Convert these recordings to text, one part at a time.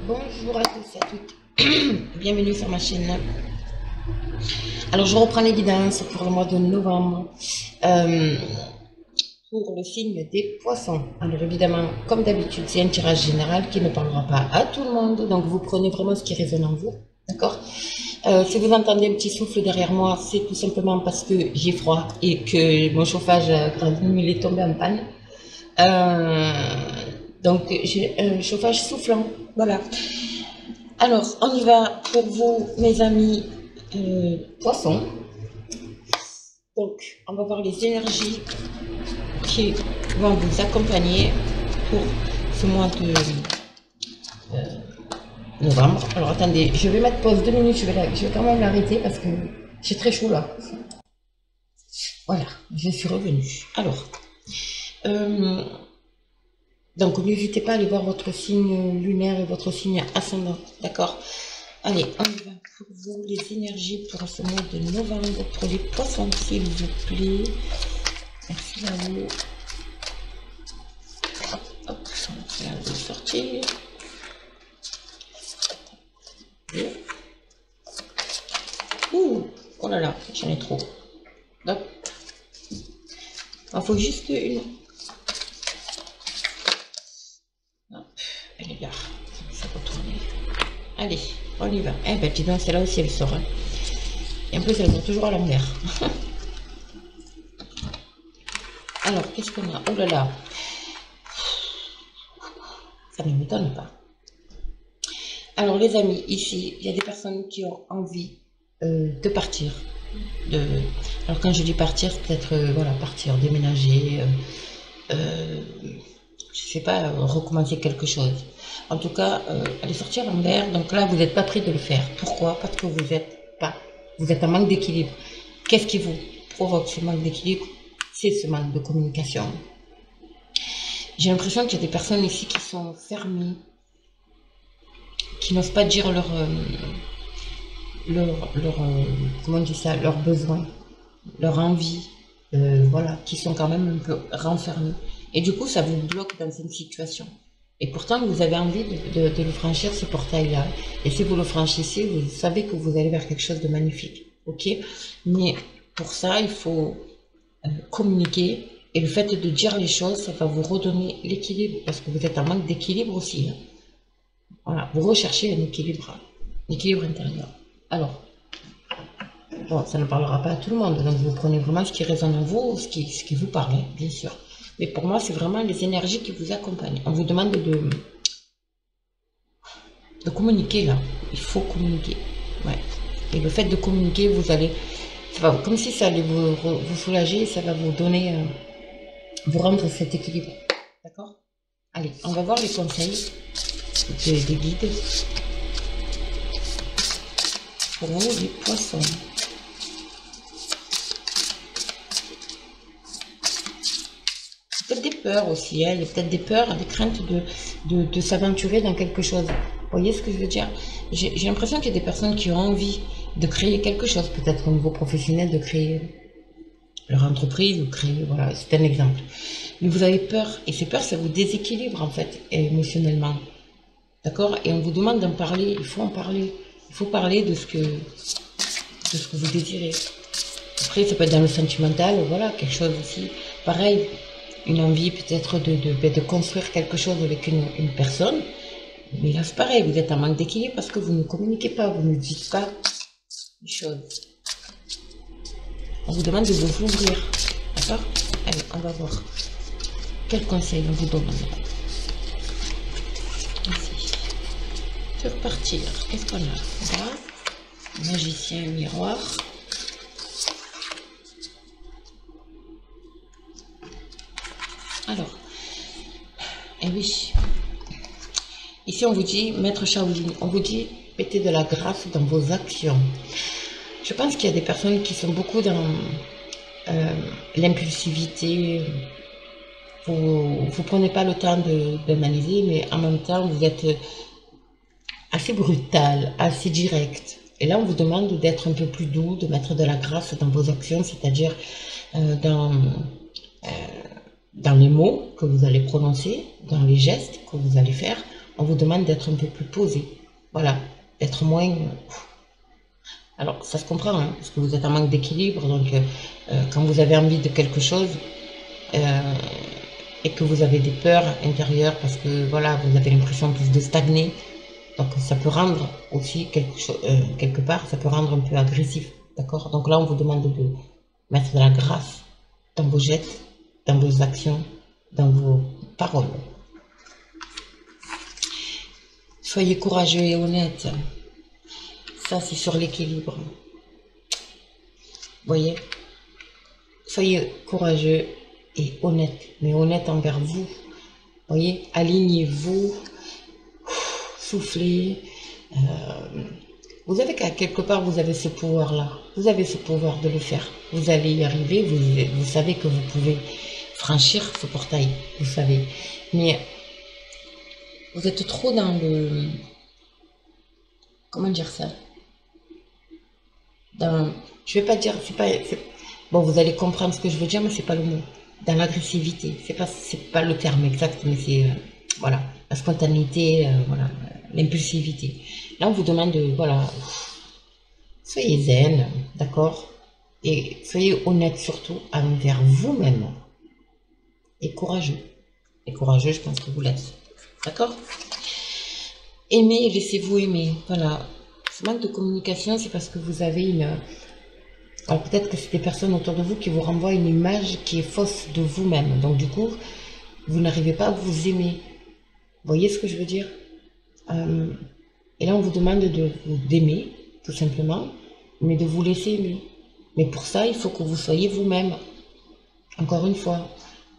Bonjour à tous et à toutes, bienvenue sur ma chaîne. Alors je reprends les guidances pour le mois de novembre euh, pour le signe des poissons. Alors évidemment, comme d'habitude, c'est un tirage général qui ne parlera pas à tout le monde, donc vous prenez vraiment ce qui résonne en vous, d'accord? Si vous entendez un petit souffle derrière moi, c'est tout simplement parce que j'ai froid et que mon chauffage il est tombé en panne. Euh, donc j'ai un chauffage soufflant, voilà. Alors, on y va pour vous, mes amis poissons. Donc, on va voir les énergies qui vont vous accompagner pour ce mois de novembre. Alors, attendez, je vais mettre pause 2 minutes, je vais quand même l'arrêter parce que j'ai très chaud là. Voilà, je suis revenue. Alors, donc n'hésitez pas à aller voir votre signe lunaire et votre signe ascendant, d'accord? Allez, on y va pour vous, les énergies pour ce mois de novembre, pour les poissons, s'il vous plaît. Merci à vous. Hop, hop, on va le sortir. Ouh, oh là là, j'en ai trop. Hop. Il faut juste une... Hop, elle est là. Ça va tourner. Allez, on y va. Eh ben, dis donc, celle-là aussi, elle sort. Hein. Et en plus, elle sort toujours à l'envers. Alors, qu'est-ce qu'on a? Oh là là. Ça ne m'étonne pas. Alors, les amis, ici, il y a des personnes qui ont envie de partir. Alors, quand je dis partir, c'est peut-être, voilà, partir, déménager, je sais pas, recommencer quelque chose. En tout cas, aller sortir en l'air. Donc là, vous n'êtes pas prêt de le faire. Pourquoi? Parce que vous êtes en manque d'équilibre. Qu'est-ce qui vous provoque ce manque d'équilibre? C'est ce manque de communication. J'ai l'impression qu'il y a des personnes ici qui sont fermées, qui n'osent pas dire comment on dit ça, leurs besoins, leur envie, voilà, qui sont quand même un peu renfermés. Et du coup, ça vous bloque dans une situation. Et pourtant, vous avez envie de le franchir, ce portail-là. Et si vous le franchissez, vous savez que vous allez vers quelque chose de magnifique. Ok? Mais pour ça, il faut communiquer. Et le fait de dire les choses, ça va vous redonner l'équilibre. Parce que vous êtes en manque d'équilibre aussi. Hein. Voilà, vous recherchez un équilibre intérieur. Alors, bon, ça ne parlera pas à tout le monde. Donc, vous prenez vraiment ce qui résonne en vous, ce qui vous parle, hein, bien sûr. Mais pour moi, c'est vraiment les énergies qui vous accompagnent. On vous demande de communiquer là. Il faut communiquer. Ouais. Et le fait de communiquer, vous allez... Ça va, comme si ça allait vous soulager, ça va vous donner... vous rendre cet équilibre. D'accord? Allez, on va voir les conseils des guides. Pour vous, les poissons. Peut-être des peurs aussi, hein. Il y a peut-être des peurs, des craintes de s'aventurer dans quelque chose. Vous voyez ce que je veux dire? J'ai l'impression qu'il y a des personnes qui ont envie de créer quelque chose, peut-être au niveau professionnel, de créer leur entreprise, ou créer, voilà, c'est un exemple. Mais vous avez peur, et ces peurs, ça vous déséquilibre en fait, émotionnellement. D'accord? Et on vous demande d'en parler, il faut en parler. Il faut parler de ce que vous désirez. Après, ça peut être dans le sentimental, voilà, quelque chose aussi. Pareil, une envie peut-être de construire quelque chose avec une personne. Mais là, c'est pareil, vous êtes en manque d'équilibre parce que vous ne communiquez pas, vous ne dites pas les choses. On vous demande de vous ouvrir. D'accord? Allez, on va voir. Quel conseil on vous demande? Ici. Sur partir, qu'est-ce qu'on a? Là, magicien, miroir. Alors, eh oui, ici on vous dit, maître Shaolin, on vous dit, mettez de la grâce dans vos actions. Je pense qu'il y a des personnes qui sont beaucoup dans l'impulsivité. Vous ne prenez pas le temps d'analyser, mais en même temps, vous êtes assez brutal, assez direct. Et là, on vous demande d'être un peu plus doux, de mettre de la grâce dans vos actions, c'est-à-dire dans les mots que vous allez prononcer, dans les gestes que vous allez faire. on vous demande d'être un peu plus posé. Voilà, d'être moins... Alors, ça se comprend, hein, parce que vous êtes en manque d'équilibre, donc quand vous avez envie de quelque chose, euh, et que vous avez des peurs intérieures, parce que voilà, vous avez l'impression plus de stagner, donc ça peut rendre aussi quelque part, ça peut rendre un peu agressif, d'accord? Donc là, on vous demande de mettre de la grâce dans vos gestes, dans vos actions, dans vos paroles. Soyez courageux et honnête. Ça, c'est sur l'équilibre. Voyez? Soyez courageux et honnête, mais honnête envers vous. Voyez? Alignez-vous, soufflez. Vous savez qu'à quelque part, vous avez ce pouvoir-là. Vous avez ce pouvoir de le faire. Vous allez y arriver. Vous savez que vous pouvez franchir ce portail. Vous savez. Mais vous êtes trop dans le... Comment dire ça? Dans... Je vais pas dire... Bon, vous allez comprendre ce que je veux dire, mais c'est pas le mot. Dans l'agressivité. C'est pas le terme exact, mais c'est... voilà. La spontanéité, voilà. L'impulsivité. Là, on vous demande de... Voilà. Soyez zen, d'accord? Et soyez honnête surtout envers vous-même. Et courageux. Et courageux, je pense que vous l'êtes. D'accord? Aimez, laissez-vous aimer. Voilà. Ce manque de communication, c'est parce que vous avez une... Alors peut-être que c'est des personnes autour de vous qui vous renvoient une image qui est fausse de vous-même. Donc du coup, vous n'arrivez pas à vous aimer. Vous voyez ce que je veux dire? Et là, on vous demande d'aimer, tout simplement, mais de vous laisser aimer. Mais pour ça, il faut que vous soyez vous-même. Encore une fois,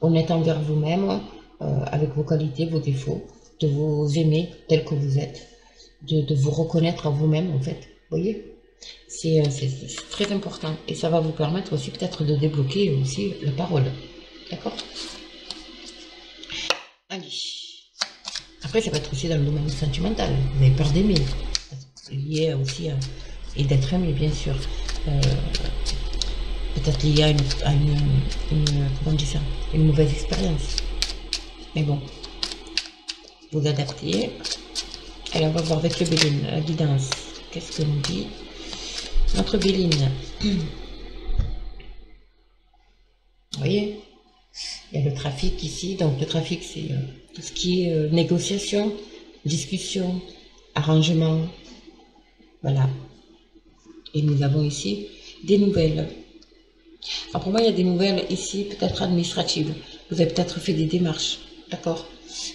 honnête envers vous-même, avec vos qualités, vos défauts, de vous aimer tel que vous êtes, de vous reconnaître à vous-même, en fait. Vous voyez? C'est très important. Et ça va vous permettre aussi peut-être de débloquer aussi la parole. D'accord? Allez. Après, ça peut être aussi dans le domaine sentimental. Vous avez peur d'aimer. Lié aussi à... Et d'être aimé, bien sûr. Peut-être lié à comment on dit ça? Une mauvaise expérience. Mais bon. Vous adaptez. Allez, on va voir avec le Béline, la guidance. Qu'est-ce que nous dit notre Béline? Vous voyez? Il y a le trafic ici. Donc le trafic, c'est tout ce qui est négociation, discussion, arrangement. Voilà. Et nous avons ici des nouvelles. Alors pour moi, il y a des nouvelles ici, peut-être administratives. Vous avez peut-être fait des démarches. D'accord?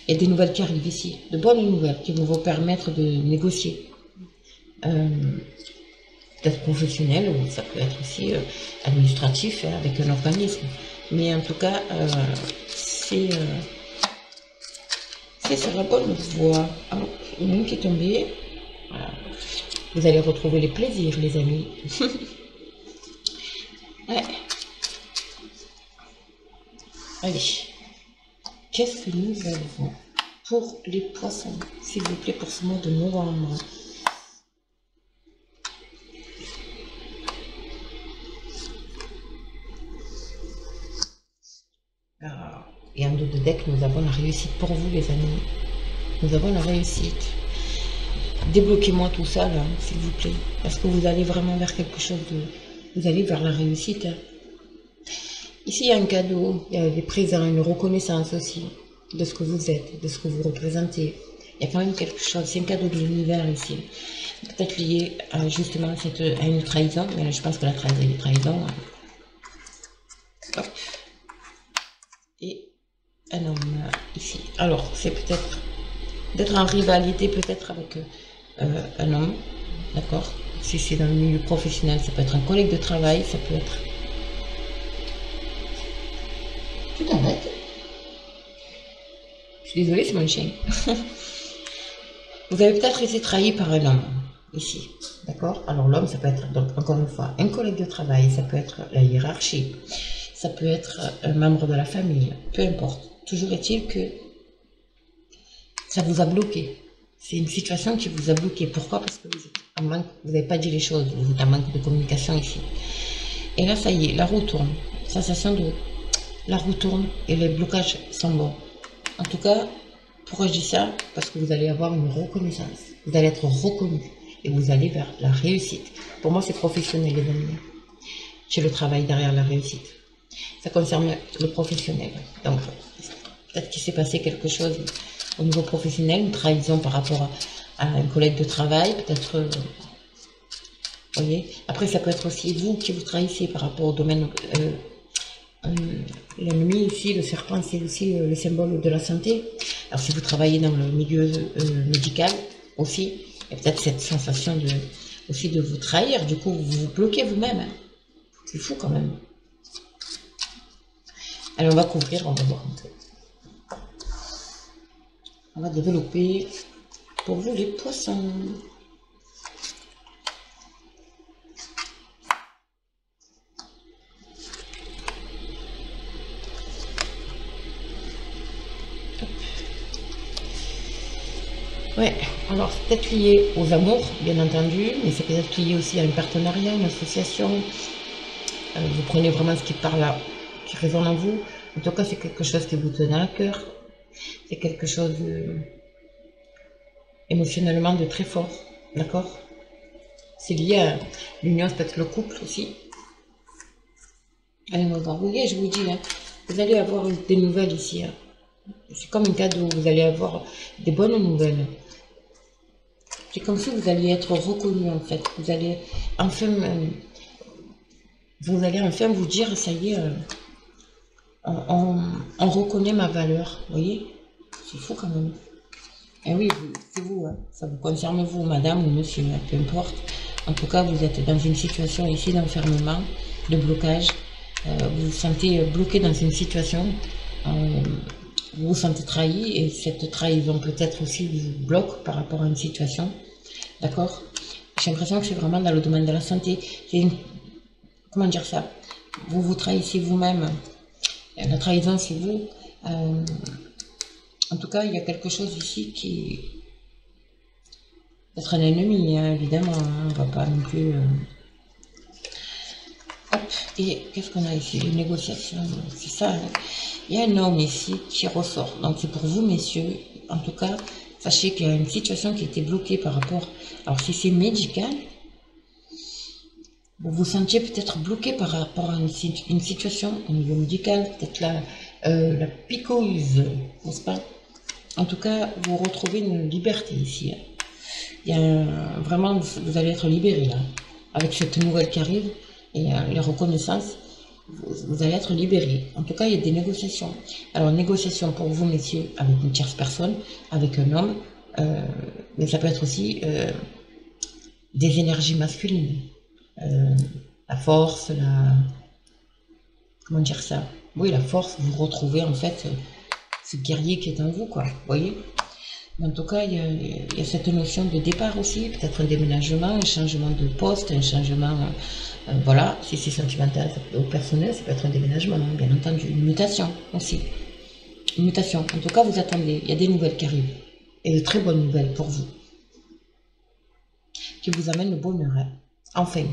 Il y a des nouvelles qui arrivent ici. De bonnes nouvelles qui vont vous permettre de négocier. Peut-être professionnel, ou ça peut être aussi administratif, avec un organisme. Mais en tout cas, c'est sur la bonne voie. Alors, il y en a une qui est tombée. Voilà. Vous allez retrouver les plaisirs, les amis. Ouais. Allez. Qu'est-ce que nous avons pour les poissons, s'il vous plaît, pour ce mois de novembre? Et en dos de deck, nous avons la réussite pour vous, les amis. Nous avons la réussite. Débloquez-moi tout ça, là, s'il vous plaît. Parce que vous allez vraiment vers quelque chose de... Vous allez vers la réussite. Ici, il y a un cadeau, il y a des présents, une reconnaissance aussi de ce que vous êtes, de ce que vous représentez. Il y a quand même quelque chose, c'est un cadeau de l'univers ici. Peut-être lié à, justement à une trahison, mais là, je pense que la trahison... Hop. Et un homme ici. Alors, c'est peut-être d'être en rivalité peut-être avec un homme, d'accord? Si c'est dans le milieu professionnel, ça peut être un collègue de travail, ça peut être... Tout arrête. Je suis désolée, c'est mon chien. Vous avez peut-être été trahi par un homme, ici, d'accord? Alors l'homme, ça peut être, donc encore une fois, un collègue de travail, ça peut être la hiérarchie, ça peut être un membre de la famille, peu importe. Toujours est-il que ça vous a bloqué. C'est une situation qui vous a bloqué. Pourquoi? Parce que vous êtes en manque, vous n'avez pas dit les choses, vous êtes en manque de communication ici. Et là, ça y est, la roue tourne. Sensation de la roue tourne et les blocages sont bons. En tout cas, Pourquoi je dis ça? Parce que vous allez avoir une reconnaissance. Vous allez être reconnu. Et vous allez vers la réussite. Pour moi, c'est professionnel, les amis. J'ai le travail derrière la réussite. Ça concerne le professionnel. Donc, peut-être qu'il s'est passé quelque chose au niveau professionnel, une trahison par rapport à un collègue de travail, peut-être... voyez. Après, ça peut être aussi vous qui vous trahissez par rapport au domaine... l'ennemi ici, le serpent, c'est aussi le symbole de la santé. Alors, si vous travaillez dans le milieu médical aussi, il y a peut-être cette sensation aussi de vous trahir. Du coup, vous vous bloquez vous-même. Hein. C'est fou quand même. Allez, on va couvrir, on va voir un peu. On va développer pour vous les poissons. Ouais, alors c'est peut-être lié aux amours, bien entendu, mais c'est peut-être lié aussi à un partenariat, une association. Vous prenez vraiment ce qui parle là, qui résonne en vous. En tout cas, c'est quelque chose qui vous tenait à cœur. C'est quelque chose émotionnellement de très fort, d'accord? C'est lié à l'union, peut-être le couple aussi. Allez, on va voir. Vous voyez, je vous dis, hein, vous allez avoir des nouvelles ici. Hein. C'est comme un cadeau, vous allez avoir des bonnes nouvelles. C'est comme si vous alliez être reconnu en fait. Vous allez enfin vous dire, ça y est, on reconnaît ma valeur. Vous voyez? C'est fou quand même. Et oui, c'est vous, hein. Ça vous concerne vous, madame ou monsieur, peu importe. En tout cas, vous êtes dans une situation ici d'enfermement, de blocage. Vous vous sentez bloqué dans une situation. Vous vous sentez trahi et cette trahison peut-être aussi vous bloque par rapport à une situation. D'accord? J'ai l'impression que c'est vraiment dans le domaine de la santé. Comment dire ça? Vous vous trahissez vous-même. La trahison, c'est vous. En tout cas, il y a quelque chose ici qui... peut-être un ennemi, hein, évidemment. Hein, on va pas non plus... Hop, et qu'est-ce qu'on a ici? Une négociation, c'est ça. Hein. Il y a un homme ici qui ressort. Donc c'est pour vous, messieurs. En tout cas, sachez qu'il y a une situation qui a été bloquée par rapport... Alors si c'est médical, vous vous sentiez peut-être bloqué par rapport à une situation au niveau médical, peut-être la picouse, n'est-ce pas? En tout cas, vous retrouvez une liberté ici. Hein. Il y a vraiment, vous allez être libéré là, avec cette nouvelle qui arrive et les reconnaissances. Vous allez être libéré. En tout cas, il y a des négociations. Alors, négociation pour vous, messieurs, avec une tierce personne, avec un homme, mais ça peut être aussi des énergies masculines. La force, comment dire ça? Oui, la force, vous retrouvez en fait ce guerrier qui est en vous, quoi. Vous voyez? En tout cas, il y a cette notion de départ aussi, peut-être un déménagement, un changement de poste, un changement, voilà, si c'est sentimental ou personnel, ça peut être un déménagement, hein, bien entendu, une mutation aussi. Une mutation. En tout cas, vous attendez, il y a des nouvelles qui arrivent, et de très bonnes nouvelles pour vous, qui vous amènent le bonheur, hein. Enfin,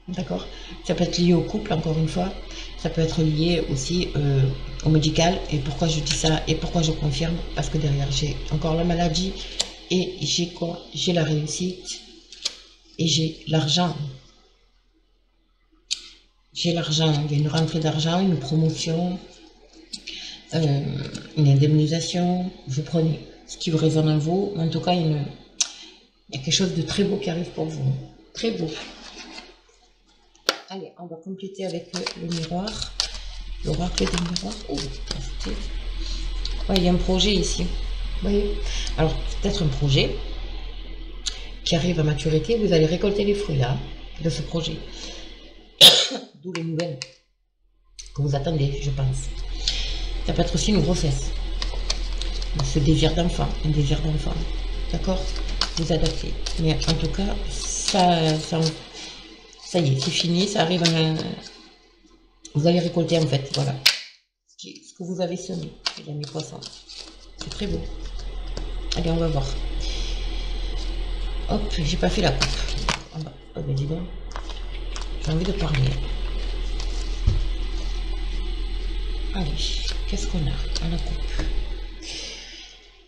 d'accord? Ça peut être lié au couple, encore une fois, ça peut être lié aussi au médical. Et pourquoi je dis ça et pourquoi je confirme? Parce que derrière, j'ai encore la maladie et j'ai quoi? J'ai la réussite et j'ai l'argent. J'ai l'argent, il y a une rentrée d'argent, une promotion, une indemnisation. Vous prenez ce qui vous résonne en vous. En tout cas, il y a quelque chose de très beau qui arrive pour vous. Très beau. Allez, on va compléter avec le miroir. L'oracle des miroirs. Oh, ouais, il y a un projet ici. Vous voyez? Alors, peut-être un projet qui arrive à maturité. Vous allez récolter les fruits là, de ce projet. D'où les nouvelles que vous attendez, je pense. Ça peut être aussi une grossesse. Ce désir d'enfant, un désir d'enfant. D'accord? Vous adaptez. Mais en tout cas, ça y est, c'est fini, ça arrive à... Vous allez récolter en fait, voilà. Ce que vous avez semé, les amis poissons. C'est très beau. Allez, on va voir. Hop, j'ai pas fait la coupe. Oh ben dis donc. J'ai envie de parler. Allez, qu'est-ce qu'on a à la coupe?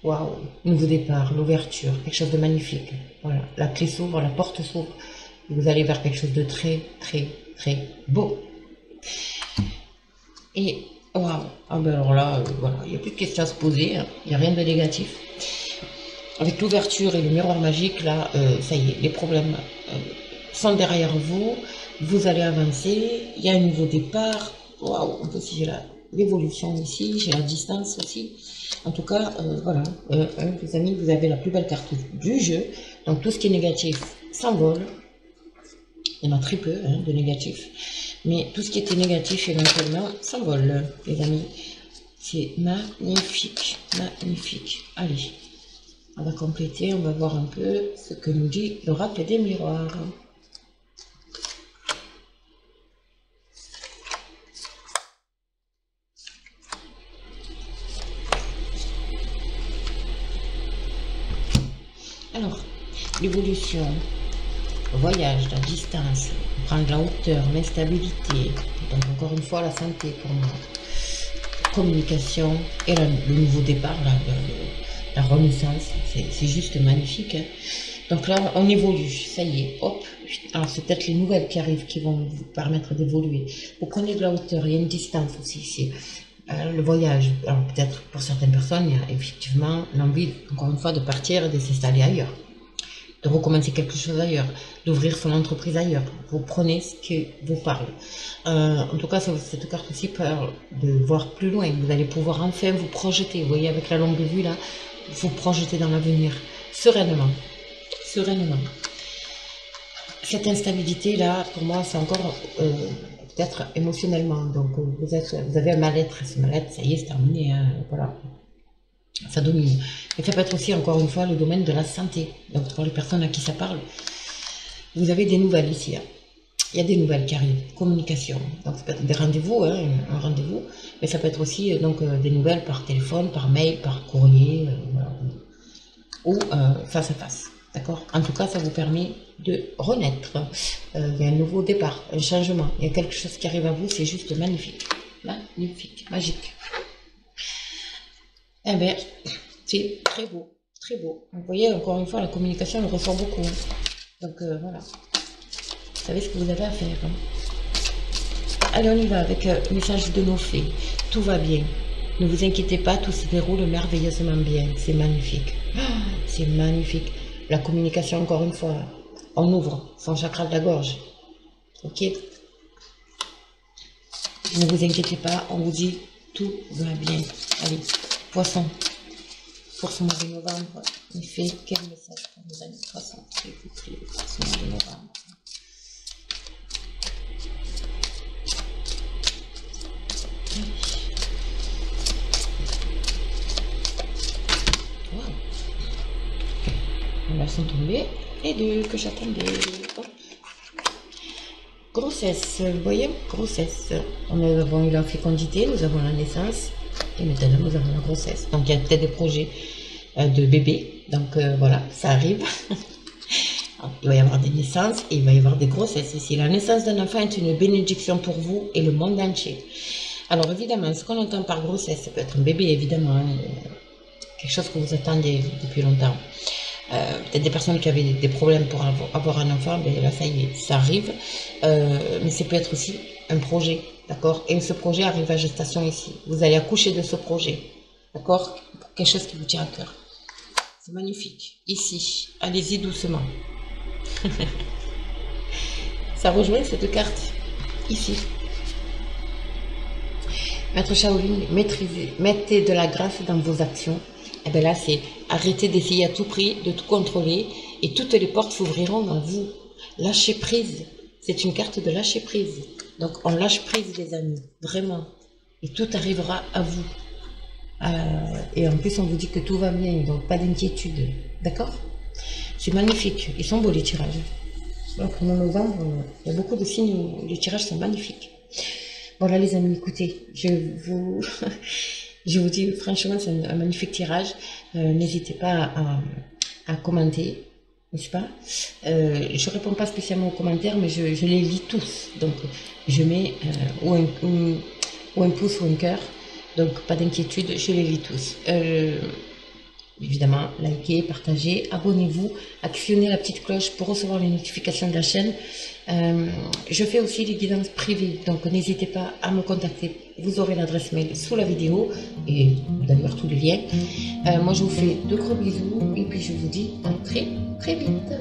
Waouh, nouveau départ, l'ouverture, quelque chose de magnifique. Voilà, la clé s'ouvre, la porte s'ouvre. Vous allez vers quelque chose de très, très, très beau. Et waouh, ah ben alors là, voilà, il n'y a plus de questions à se poser, hein. Il n'y a rien de négatif. Avec l'ouverture et le miroir magique, là, ça y est, les problèmes sont derrière vous. Vous allez avancer. Il y a un nouveau départ. Waouh, on peut aussi j'ai l'évolution ici, j'ai la distance aussi. En tout cas, voilà, les amis, vous avez la plus belle carte du jeu. Donc tout ce qui est négatif s'envole. Il y en a très peu hein, de négatifs. Mais tout ce qui était négatif éventuellement s'envole, les amis. C'est magnifique, magnifique. Allez, on va compléter, on va voir un peu ce que nous dit l'oracle des miroirs. Alors, l'évolution, le voyage, la distance, prendre la hauteur, l'instabilité, donc encore une fois la santé pour moi, communication et le nouveau départ, la renaissance, c'est juste magnifique. Hein. Donc là, on évolue, ça y est, hop. Alors c'est peut-être les nouvelles qui arrivent qui vont vous permettre d'évoluer. Vous prenez de la hauteur, il y a une distance aussi ici. Le voyage, alors peut-être pour certaines personnes, il y a effectivement l'envie, encore une fois, de partir et de s'installer ailleurs, de recommencer quelque chose ailleurs, d'ouvrir son entreprise ailleurs. Vous prenez ce qui vous parle. En tout cas, cette carte aussi parle de voir plus loin. Vous allez pouvoir enfin vous projeter. Vous voyez, avec la longue vue là, vous projeter dans l'avenir sereinement. Sereinement. Cette instabilité là, pour moi, c'est encore peut-être émotionnellement. Donc, vous avez un mal-être. Ce mal-être, ça y est, c'est terminé. Hein, voilà. Ça domine. Et ça peut être aussi, encore une fois, le domaine de la santé. Donc, pour les personnes à qui ça parle, vous avez des nouvelles ici. Hein. Il y a des nouvelles qui arrivent. Communication. Donc, ça peut être des rendez-vous, hein, un rendez-vous. Mais ça peut être aussi donc, des nouvelles par téléphone, par mail, par courrier, voilà. Ou face à face. D'accord? En tout cas, ça vous permet de renaître. Il y a un nouveau départ, un changement. Il y a quelque chose qui arrive à vous, c'est juste magnifique. Magnifique, magique. Eh bien, c'est très beau, très beau. Vous voyez, encore une fois, la communication, elle ressort beaucoup. Hein. Donc, voilà. Vous savez ce que vous avez à faire. Hein. Allez, on y va avec le message de nos fées. Tout va bien. Ne vous inquiétez pas, tout se déroule merveilleusement bien. C'est magnifique. C'est magnifique. La communication, encore une fois, on ouvre son chakra de la gorge. Ok? Ne vous inquiétez pas, on vous dit tout va bien. Allez, Poisson, pour ce mois de novembre, il fait quel message pour nos amis poissons? Je vais vous prier pour ce mois de novembre. Wow. Elles sont tombées. Les deux que j'attendais. Hop. Grossesse, vous voyez, grossesse. Nous avons eu la fécondité, nous avons la naissance. Et maintenant, nous avons la grossesse. Donc, il y a peut-être des projets de bébés. Donc, voilà, ça arrive. Il va y avoir des naissances et il va y avoir des grossesses ici. La naissance d'un enfant est une bénédiction pour vous et le monde entier. Alors, évidemment, ce qu'on entend par grossesse, ça peut être un bébé, évidemment. Quelque chose que vous attendez depuis longtemps. Peut-être des personnes qui avaient des problèmes pour avoir un enfant, ben là, ça y est, ça arrive. Mais ça peut être aussi un projet. D'accord? Et ce projet arrive à gestation ici. Vous allez accoucher de ce projet. D'accord? Quelque chose qui vous tient à cœur. C'est magnifique. Ici. Allez-y doucement. Ça rejoint cette carte. Ici. Maître Shaolin, mettez de la grâce dans vos actions. Et bien là, c'est arrêter d'essayer à tout prix, de tout contrôler. Et toutes les portes s'ouvriront dans vous. Lâchez prise. C'est une carte de lâcher prise. Donc, on lâche prise, les amis, vraiment. Et tout arrivera à vous. Et en plus, on vous dit que tout va bien, donc pas d'inquiétude. D'accord? C'est magnifique. Ils sont beaux, les tirages. Donc, en novembre, il y a beaucoup de signes où les tirages sont magnifiques. Voilà, les amis, écoutez, je vous dis, franchement, c'est un magnifique tirage. N'hésitez pas à commenter. N'est-ce pas? Je réponds pas spécialement aux commentaires, mais je les lis tous. Donc, je mets ou un pouce ou un cœur. Donc, pas d'inquiétude, je les lis tous. évidemment, likez, partagez, abonnez-vous, actionnez la petite cloche pour recevoir les notifications de la chaîne. Je fais aussi des guidances privées, donc n'hésitez pas à me contacter. Vous aurez l'adresse mail sous la vidéo et d'ailleurs tous les liens. Moi, je vous fais de gros bisous et puis je vous dis à très très vite.